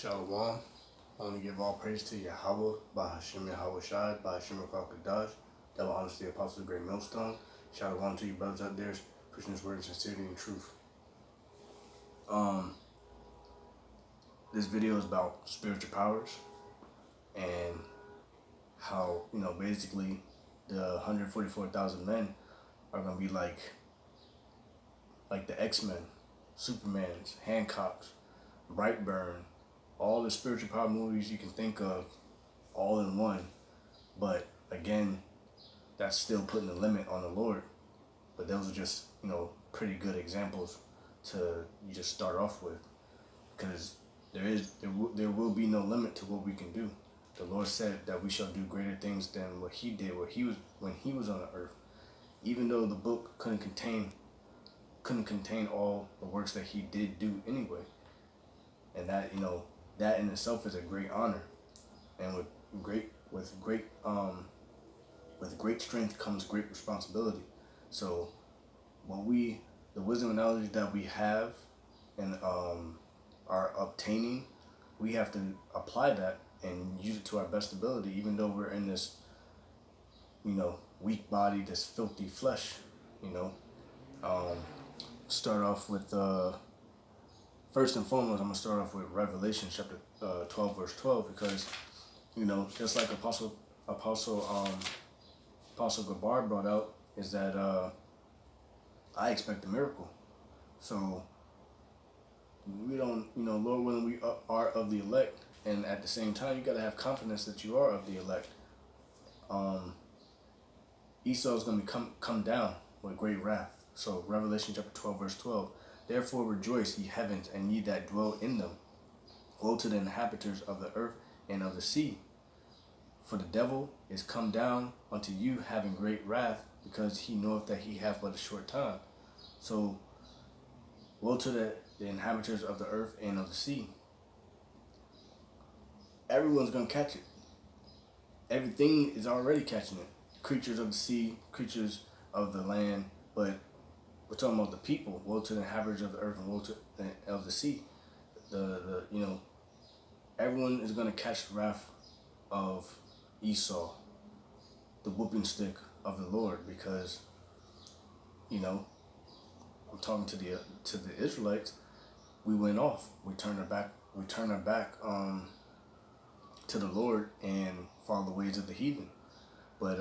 Shalom. I want to give all praise to Yahweh, by Hashem Yahweh Shai, by Hashem Kadash, double honors to the apostles of the great millstone. Shalom to you brothers out there, preaching this word in sincerity and truth. This video is about spiritual powers and how, basically the 144,000 men are going to be like the X-Men, Supermans, Hancocks, Brightburn, all the spiritual power movies you can think of, all in one. But again, that's still putting a limit on the Lord. But those are just, pretty good examples to just start off with, because there will be no limit to what we can do. The Lord said that we shall do greater things than what He did when He was on the earth. Even though the book couldn't contain all the works that He did do anyway, and that that in itself is a great honor, and with great strength comes great responsibility. So the wisdom and knowledge that we have and are obtaining, we have to apply that and use it to our best ability, even though we're in this weak body, this filthy flesh. Start off with first and foremost, I'm going to start off with Revelation chapter 12, verse 12, because, just like Apostle Gabar brought out, is that I expect a miracle. So we don't, Lord willing, we are of the elect, and at the same time, you got to have confidence that you are of the elect. Esau is going to come down with great wrath. So Revelation chapter 12, verse 12. Therefore rejoice, ye heavens, and ye that dwell in them. Woe to the inhabitants of the earth and of the sea. For the devil is come down unto you, having great wrath, because he knoweth that he hath but a short time. So, woe to the inhabitants of the earth and of the sea. Everyone's going to catch it. Everything is already catching it. Creatures of the sea, creatures of the land, but we're talking about the people. Woe to the inhabitants of the earth and woe to of the sea. Everyone is going to catch the wrath of Esau, the whooping stick of the Lord, because, I'm talking to the Israelites. We went off. We turned our back. To the Lord and follow the ways of the heathen. But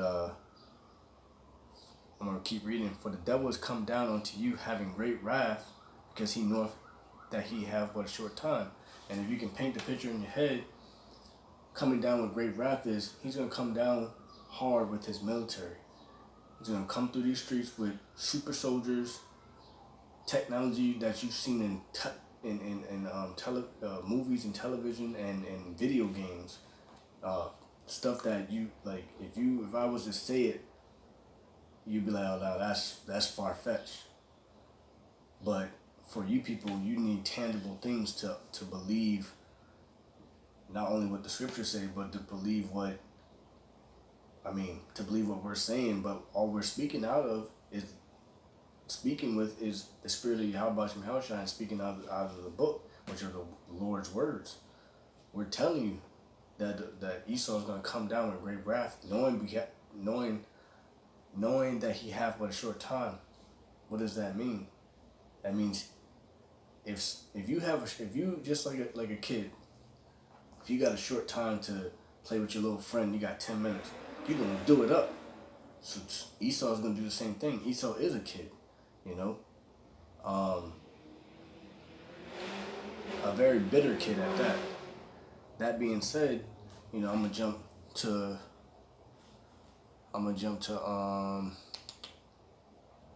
I'm going to keep reading. For the devil is come down unto you, having great wrath, because he knoweth that he have but a short time. And if you can paint the picture in your head, coming down with great wrath is, he's going to come down hard with his military. He's going to come through these streets with super soldiers, technology that you've seen in movies and television and video games, stuff that you like. If I was to say it, you'd be like, oh no, that's far fetched. But for you people, you need tangible things to believe. Not only what the scriptures say, but to believe what we're saying. But all we're speaking is the spirit of Yahweh Shai, and speaking out of the book, which are the Lord's words. We're telling you that Esau is going to come down with great wrath, knowing that he hath but a short time. What does that mean? That means if you just like a kid, if you got a short time to play with your little friend, you got 10 minutes, you're gonna do it up. So Esau is gonna do the same thing. Esau is a kid, a very bitter kid at that. That being said, I'm gonna jump to let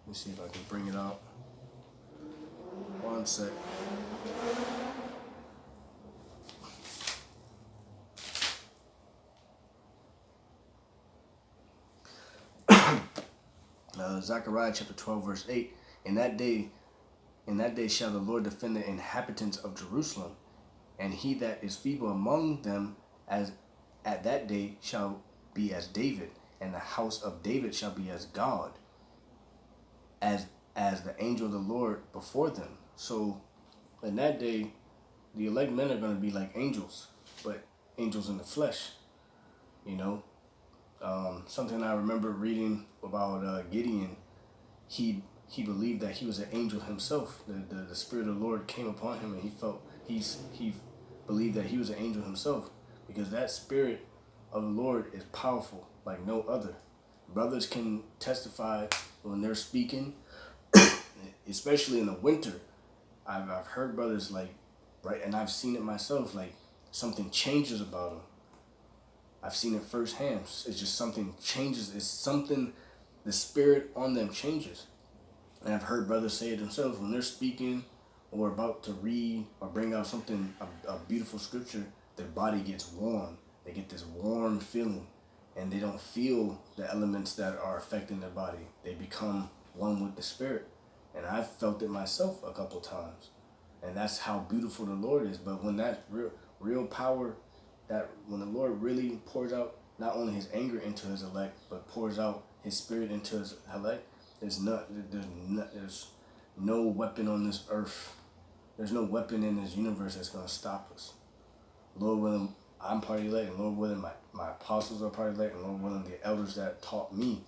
me see if I can bring it up. One sec. Zechariah chapter 12, verse 8. In that day shall the Lord defend the inhabitants of Jerusalem, and he that is feeble among them as at that day shall be as David, and the house of David shall be as God, as the angel of the Lord before them. So in that day, the elect men are going to be like angels, but angels in the flesh. You know, something I remember reading about Gideon. He believed that he was an angel himself. The Spirit of the Lord came upon him, and he believed that he was an angel himself, because that Spirit of the Lord is powerful like no other. Brothers can testify when they're speaking, especially in the winter. I've heard brothers like, right, and I've seen it myself, like something changes about them. I've seen it firsthand. It's just something changes. It's something, the spirit on them changes. And I've heard brothers say it themselves when they're speaking or about to read or bring out something, a beautiful scripture, their body gets warm. They get this warm feeling, and they don't feel the elements that are affecting their body. They become one with the Spirit. And I've felt it myself a couple times. And that's how beautiful the Lord is. But when that real power, that when the Lord really pours out not only his anger into his elect, but pours out his Spirit into his elect, there's no weapon on this earth. There's no weapon in this universe that's going to stop us. Lord willing, I'm part of the elect, and Lord willing, my apostles are part of the elect, and Lord willing, the elders that taught me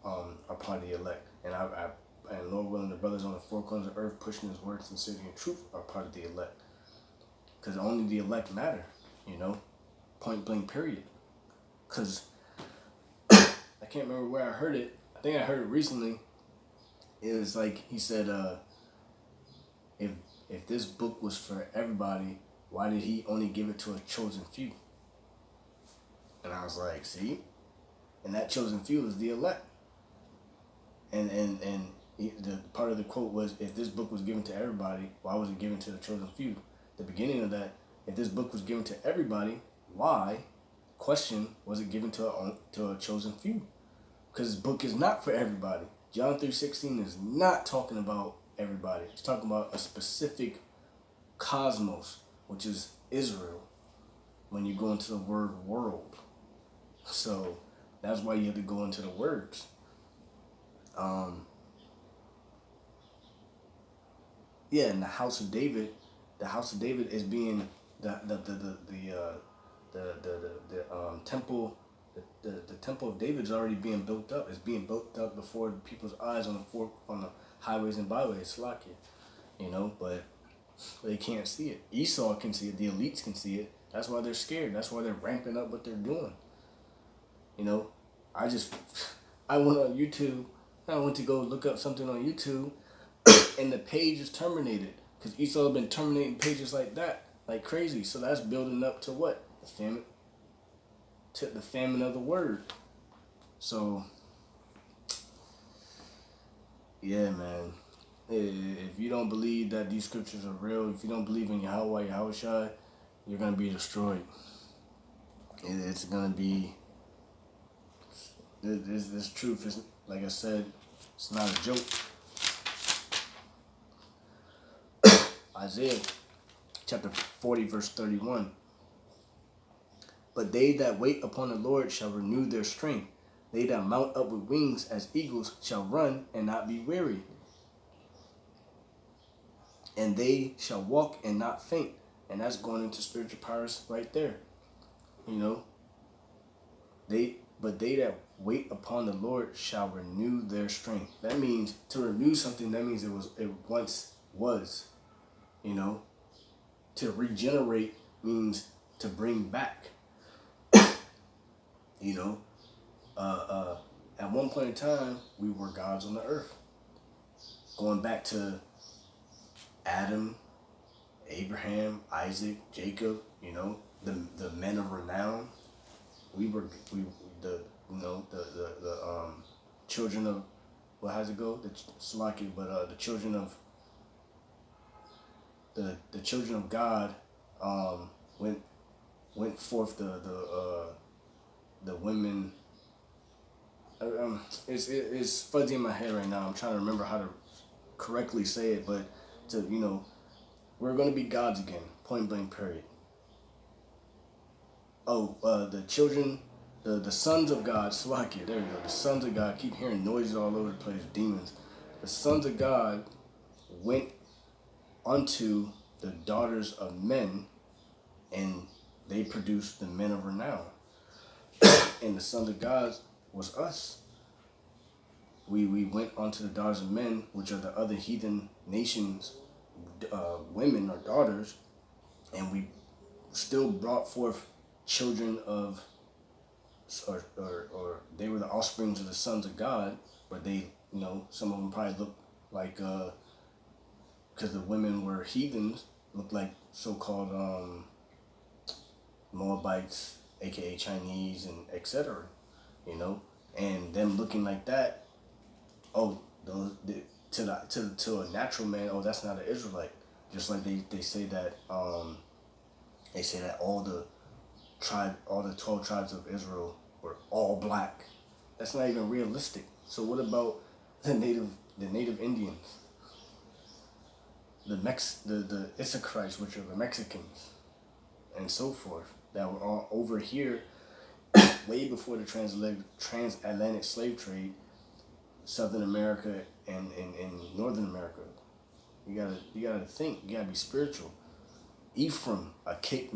are part of the elect. And Lord willing, the brothers on the four corners of earth pushing his word, sincerity, and truth are part of the elect. Because only the elect matter, you know? Point blank, period. Because I can't remember where I heard it. I think I heard it recently. It was like, he said, if this book was for everybody, why did he only give it to a chosen few? And I was like, see? And that chosen few is the elect. And the part of the quote was, if this book was given to everybody, why was it given to the chosen few? The beginning of that, if this book was given to everybody, why, question, was it given to a chosen few? Because this book is not for everybody. John 3:16 is not talking about everybody. It's talking about a specific cosmos, which is Israel, when you go into the word world. So that's why you have to go into the words. Yeah, and the house of David is being the temple. The temple of David is already being built up. It's being built up before people's eyes on the highways and byways. Slack it, you know, but they can't see it. Esau can see it. The elites can see it. That's why they're scared. That's why they're ramping up what they're doing. You know, I went on YouTube. I went to go look up something on YouTube, and the page is terminated because Esau has been terminating pages like that, like crazy. So that's building up to what? The famine. To the famine of the word. So, yeah, man. If you don't believe that these scriptures are real, if you don't believe in Yahweh, Yahushua, you're going to be destroyed. It's going to be... This truth is, like I said, it's not a joke. Isaiah chapter 40, verse 31. But they that wait upon the Lord shall renew their strength. They that mount up with wings as eagles shall run and not be weary. And they shall walk and not faint. And that's going into spiritual powers right there. You know. But they that wait upon the Lord shall renew their strength. That means to renew something, that means it once was. You know. To regenerate means to bring back. You know, at one point in time, we were gods on the earth. Going back to Adam, Abraham, Isaac, Jacob, you know, the men of renown. The children of, well, how's it go? The children of the children of God went forth the women. It's fuzzy in my head right now. I'm trying to remember how to correctly say it, but we're going to be gods again. Point blank, period. The children, the sons of God, Slovakia, there you go. The sons of God, keep hearing noises all over the place, demons. The sons of God went unto the daughters of men, and they produced the men of renown. And the sons of God was us. We went onto the daughters of men, which are the other heathen nations, women or daughters, and we still brought forth children of, or they were the offsprings of the sons of God, but they, some of them probably looked like, because the women were heathens, looked like so-called Moabites, aka Chinese, and etc. And them looking like that, to a natural man, that's not an Israelite. Just like they say that all the 12 tribes of Israel were all black. That's not even realistic. So what about the native Indians, the Issacharites, which are the Mexicans, and so forth, that were all over here way before the transatlantic slave trade, Southern America and Northern America. You gotta think. You gotta be spiritual. Ephraim, a cake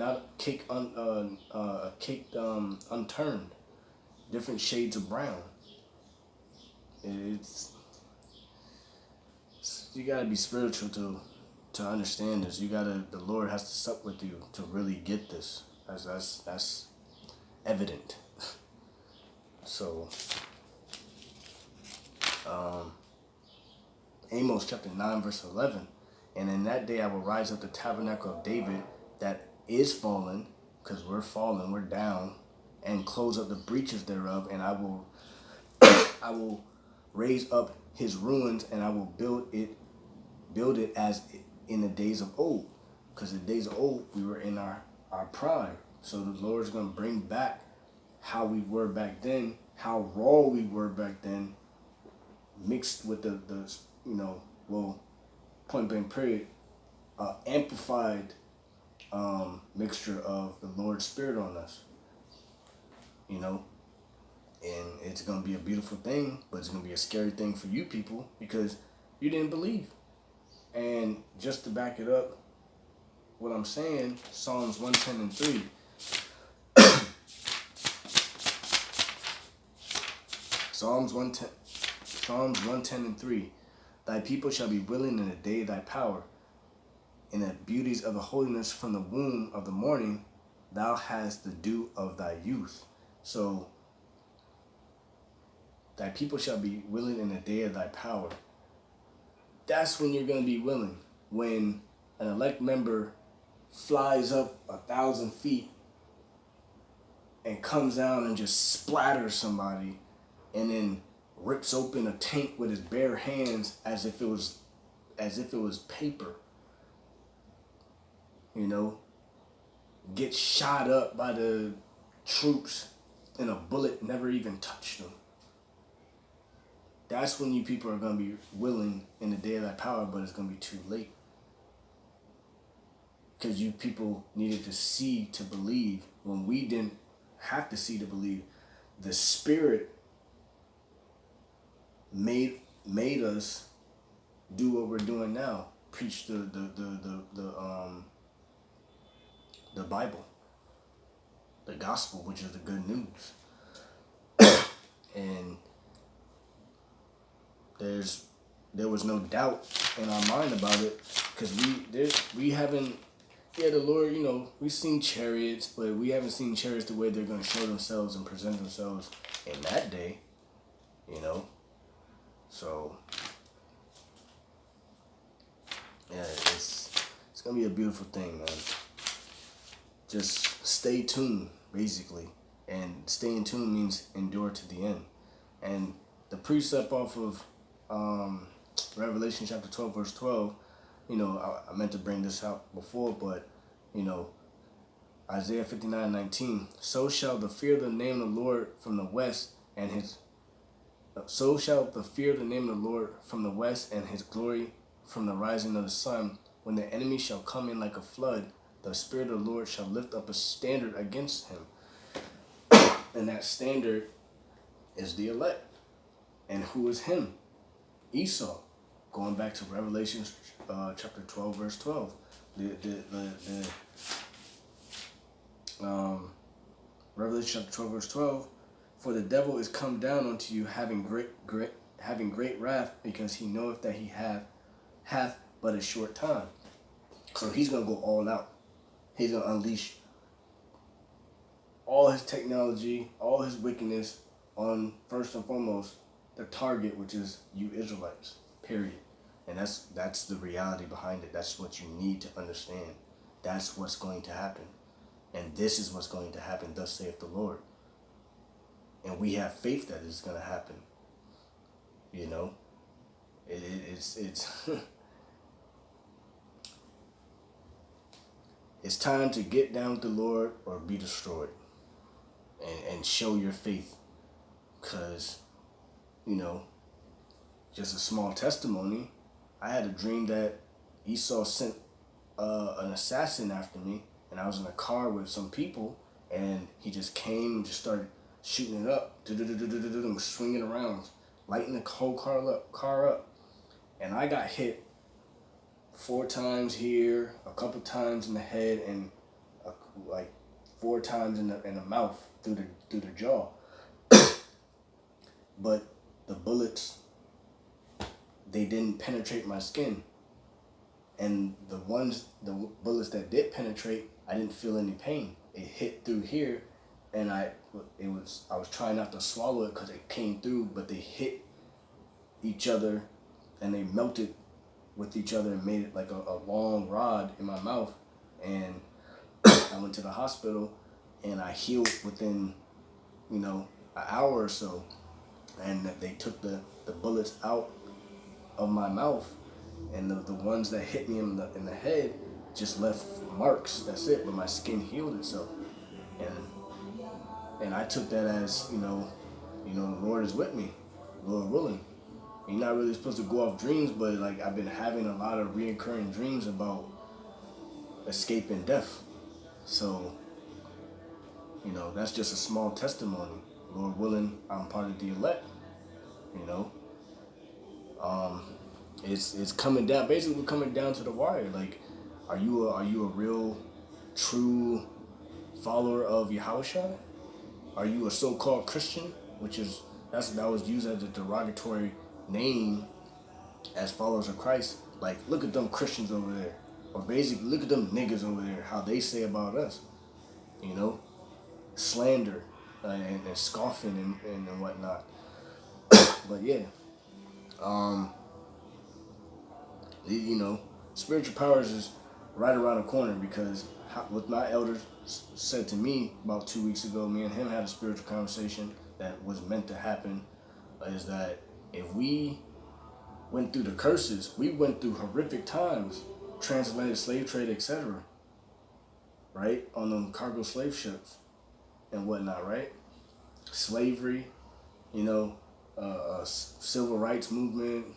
unturned, different shades of brown. You gotta be spiritual to understand this. The Lord has to sup with you to really get this. That's evident. So, Amos chapter 9 verse 11, and in that day I will rise up the tabernacle of David that is fallen, because we're fallen, we're down, and close up the breaches thereof, and I will raise up his ruins, and I will build it as in the days of old, because the days of old we were in our prime. So the Lord's going to bring back how we were back then, how raw we were back then, mixed with the point blank period, amplified mixture of the Lord's Spirit on us. And it's going to be a beautiful thing, but it's going to be a scary thing for you people because you didn't believe. And just to back it up, what I'm saying, Psalms 110 and 3. Psalms 110 and 3. Thy people shall be willing in the day of thy power. In the beauties of the holiness from the womb of the morning, thou hast the dew of thy youth. So, thy people shall be willing in the day of thy power. That's when you're going to be willing. When an elect member flies up 1,000 feet and comes down and just splatters somebody and then rips open a tank with his bare hands as if it was paper. Gets shot up by the troops and a bullet never even touched them. That's when you people are going to be willing in the day of that power, but it's going to be too late. Because you people needed to see to believe when we didn't have to see to believe. The Spirit made us do what we're doing now. Preach the Bible, the gospel, which is the good news. And there was no doubt in our mind about it, because we haven't. Yeah, the Lord, we've seen chariots, but we haven't seen chariots the way they're going to show themselves and present themselves in that day, So, yeah, it's going to be a beautiful thing, man. Just stay tuned, basically. And staying tuned means endure to the end. And the precept off of Revelation chapter 12, verse 12, I meant to bring this out before, but, Isaiah 59:19, so shall the fear of the name of the Lord from the west and his glory from the rising of the sun. When the enemy shall come in like a flood, the Spirit of the Lord shall lift up a standard against him. And that standard is the elect. And who is him? Esau. Going back to Revelation chapter 12, verse 12. Revelation chapter 12 verse 12, for the devil is come down unto you having great wrath, because he knoweth that he hath but a short time. So he's gonna go all out. He's gonna unleash all his technology, all his wickedness on, first and foremost, the target, which is you Israelites. Period. And that's the reality behind it. That's what you need to understand. That's what's going to happen. And this is what's going to happen, thus saith the Lord. And we have faith that it's going to happen. You know? It's it's time to get down with the Lord or be destroyed. And show your faith. Because, you know, just a small testimony, I had a dream that Esau sent an assassin after me, and I was in a car with some people, and he just came and just started shooting it up, swinging around, lighting the whole car up. And I got hit 4 times here, a couple times in the head, and like 4 times in the mouth through the jaw. But the bullets, they didn't penetrate my skin. And the bullets that did penetrate, I didn't feel any pain. It hit through here, and I was trying not to swallow it because it came through, but they hit each other and they melted with each other and made it like a long rod in my mouth. And I went to the hospital and I healed within, an hour or so. And they took the bullets out of my mouth, and the ones that hit me in the head just left marks. That's it. But my skin healed itself, and I took that as the Lord is with me, Lord willing. You're not really supposed to go off dreams, but like I've been having a lot of reoccurring dreams about escaping death. So that's just a small testimony. Lord willing, I'm part of the elect. It's coming down. Basically, we're coming down to the wire. Like, are you a real, true follower of Yahushua? Are you a so-called Christian, that was used as a derogatory name as followers of Christ? Like, look at them Christians over there, or basically look at them niggas over there. How they say about us, slander and scoffing and whatnot. But yeah, spiritual powers is right around the corner, because what my elders said to me about 2 weeks ago, me and him had a spiritual conversation that was meant to happen, is that if we went through the curses, we went through horrific times, transatlantic slave trade, etc., right, on them cargo slave ships and whatnot, right? Slavery, civil rights movement,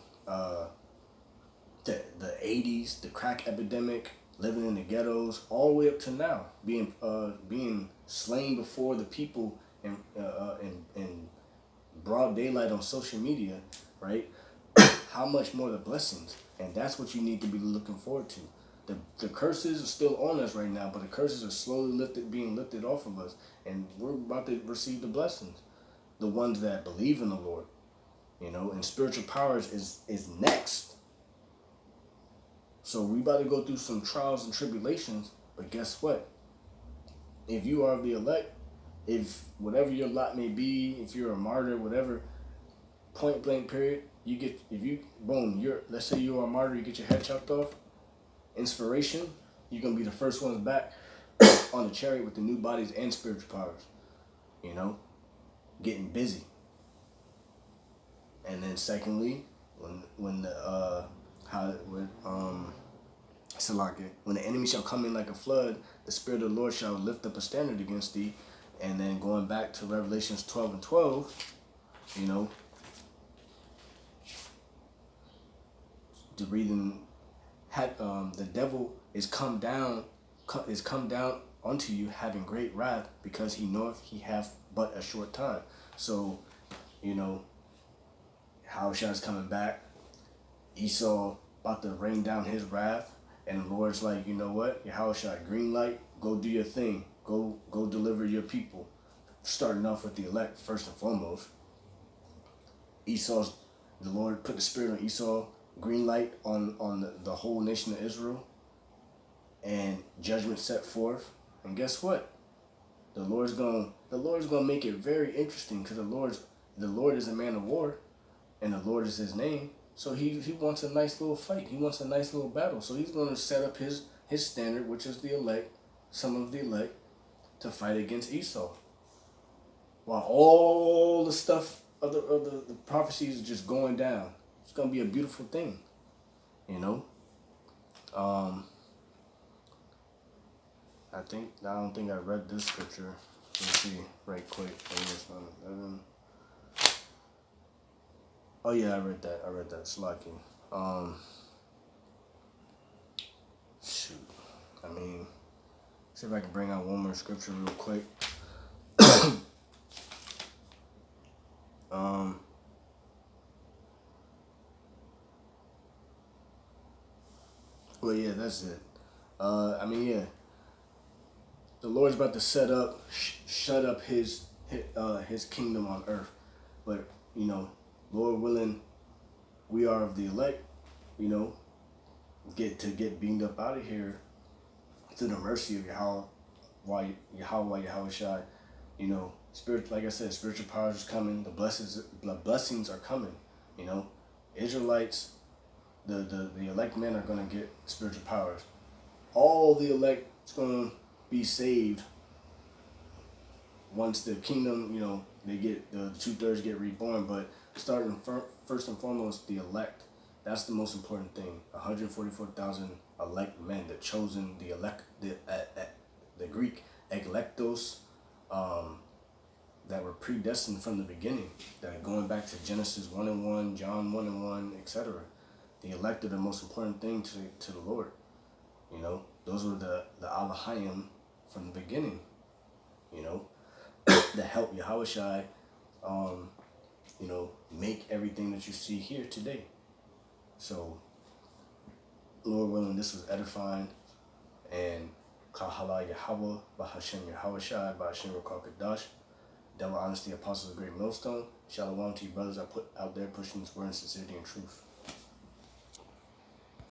the 80s, the crack epidemic, living in the ghettos, all the way up to now, being slain before the people in broad daylight on social media, right? How much more the blessings? And that's what you need to be looking forward to. The curses are still on us right now, but the curses are slowly being lifted off of us, and we're about to receive the blessings. The ones that believe in the Lord, and spiritual powers is next. So we about to go through some trials and tribulations, but guess what? If you are of the elect, if whatever your lot may be, if you're a martyr, whatever, point blank period, let's say you're a martyr, you get your head chopped off, inspiration, you're going to be the first ones back on the chariot with the new bodies and spiritual powers, getting busy. And then secondly, when the enemy shall come in like a flood, the Spirit of the Lord shall lift up a standard against thee. And then going back to Revelations 12 and 12, the devil is come down unto you having great wrath, because he knoweth he hath but a short time. So, Yahushua is coming back. Esau about to rain down his wrath. And the Lord's like, you know what? Yahushua, green light, go do your thing. Go deliver your people. Starting off with the elect, first and foremost. The Lord put the spirit on Esau, green light on the whole nation of Israel, and judgment set forth. And guess what? The Lord's gonna make it very interesting, because the Lord is a man of war, and the Lord is his name. So he wants a nice little fight. He wants a nice little battle. So he's gonna set up his standard, which is the elect, some of the elect, to fight against Esau. While all the stuff of the prophecies is just going down. It's gonna be a beautiful thing. You know? I don't think I read this scripture. Let me see right quick. Oh yeah, I read that. Slaki. Shoot. I mean, see if I can bring out one more scripture real quick. Well, yeah, that's it. I mean, yeah, the Lord's about to shut up his kingdom on earth, but Lord willing, we are of the elect. Get beamed up out of here through the mercy of Yahweh Shai. Spirit, like I said, spiritual powers is coming. The blessings are coming. Israelites, the elect men are gonna get spiritual powers. All the elect is gonna be saved once the kingdom, they get the 2/3 get reborn. But starting first and foremost, the elect. That's the most important thing. 144,000 elect men, the chosen, the elect, the Greek eklektos, that were predestined from the beginning. That going back to Genesis 1:1, John 1:1, etc. The elect are the most important thing to the Lord. Those were the Alahayim from the beginning. That help Yahushai, make everything that you see here today. So, Lord willing, this was edifying. And Kahala Yahweh, Bahashem Yahushai, Bahashem Rakakadash, Devil Honesty, Apostles of Great Millstone. Shalom to you brothers I put out there pushing this word in sincerity and truth.